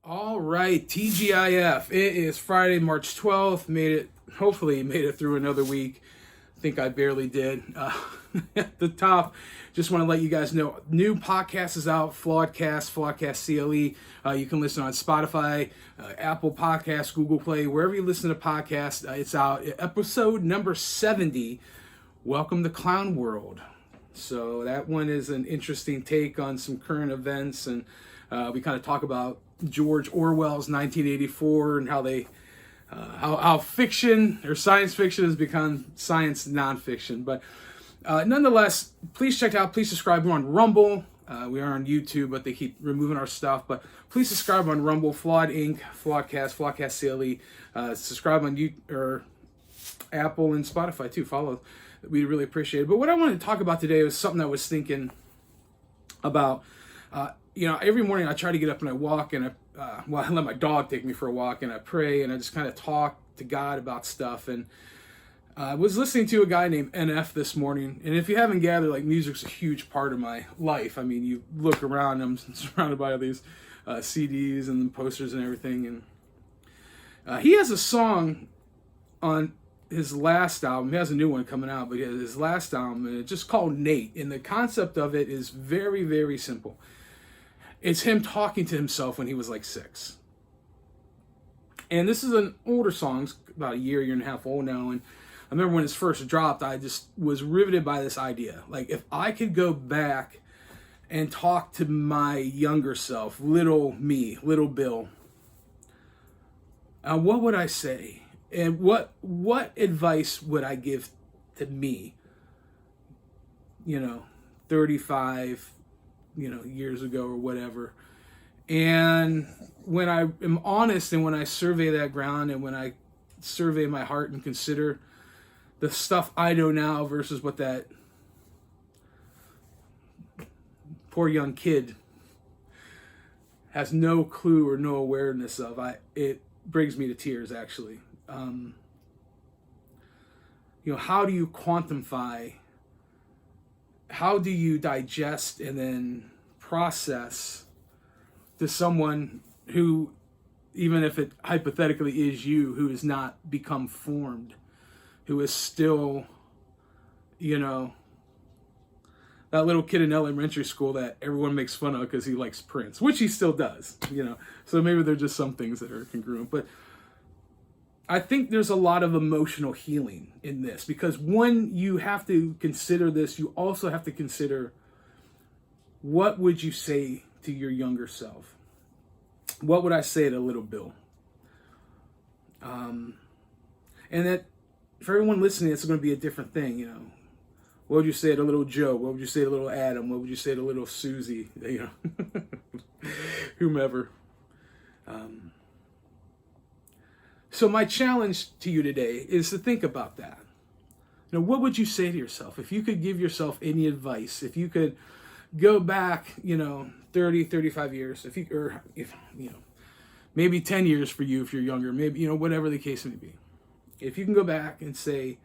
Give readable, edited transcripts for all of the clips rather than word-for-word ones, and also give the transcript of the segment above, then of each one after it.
All right, TGIF. It is Friday, March 12th. Hopefully made it through another week. I think I barely did. At the top, just want to let you guys know, new podcast is out, Flawedcast CLE. You can listen on Spotify, Apple Podcasts, Google Play, wherever you listen to podcasts, it's out. Episode number 70, Welcome to Clown World. So that one is an interesting take on some current events, and we kind of talk about George Orwell's 1984 and how they how fiction or science fiction has become science nonfiction. But nonetheless, please check out, please subscribe. We're on Rumble. We are on YouTube, but they keep removing our stuff. But please subscribe on Rumble, Flawed Inc., Flawedcast CLE. Subscribe on or Apple and Spotify too. Follow. We really appreciate it. But what I wanted to talk about today was something I was thinking about. Every morning I try to get up and I walk, and I let my dog take me for a walk, and I pray, and I just kind of talk to God about stuff. And I was listening to a guy named NF this morning, and if you haven't gathered, like, music's a huge part of my life. I mean, you look around, I'm surrounded by all these CDs and posters and everything, and he has a song on his last album. He has a new one coming out, but he has his last album, and it's just called Nate, and the concept of it is very, very simple. It's him talking to himself when he was like 6. And this is an older song, it's about a year and a half old now. And I remember when it's first dropped, I just was riveted by this idea. Like, if I could go back and talk to my younger self, little me, little Bill, what would I say? And what advice would I give to me, 35, years ago or whatever. And when I am honest, and when I survey that ground, and when I survey my heart and consider the stuff I know now versus what that poor young kid has no clue or no awareness of, it brings me to tears, actually. How do you quantify? How do you digest and then process to someone who, even if it hypothetically is you, who has not become formed, who is still, that little kid in elementary school that everyone makes fun of because he likes Prince, which he still does, So maybe there are just some things that are congruent. But I think there's a lot of emotional healing in this, because when you have to consider this, you also have to consider, what would you say to your younger self? What would I say to little Bill? And that for everyone listening, it's going to be a different thing. What would you say to little Joe? What would you say to little Adam? What would you say to little Susie? Whomever. So my challenge to you today is to think about that. What would you say to yourself? If you could give yourself any advice, if you could go back, 30, 35 years, if maybe 10 years for you if you're younger, maybe, whatever the case may be. If you can go back and say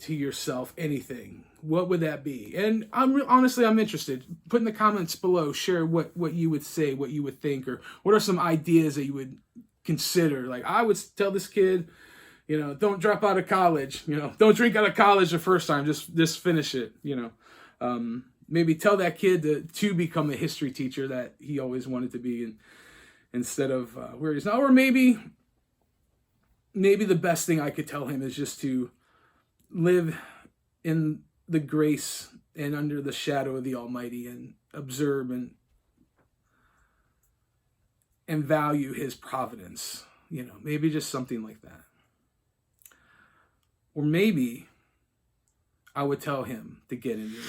to yourself anything, what would that be? And honestly, I'm interested. Put in the comments below, share what you would say, what you would think, or what are some ideas that you would consider. Like, I would tell this kid, don't drop out of college, don't drink out of college the first time, just finish it, maybe tell that kid to become a history teacher that he always wanted to be, and instead of where he's not. Or maybe the best thing I could tell him is just to live in the grace and under the shadow of the Almighty, and observe and value his providence, maybe just something like that. Or maybe I would tell him to get into it.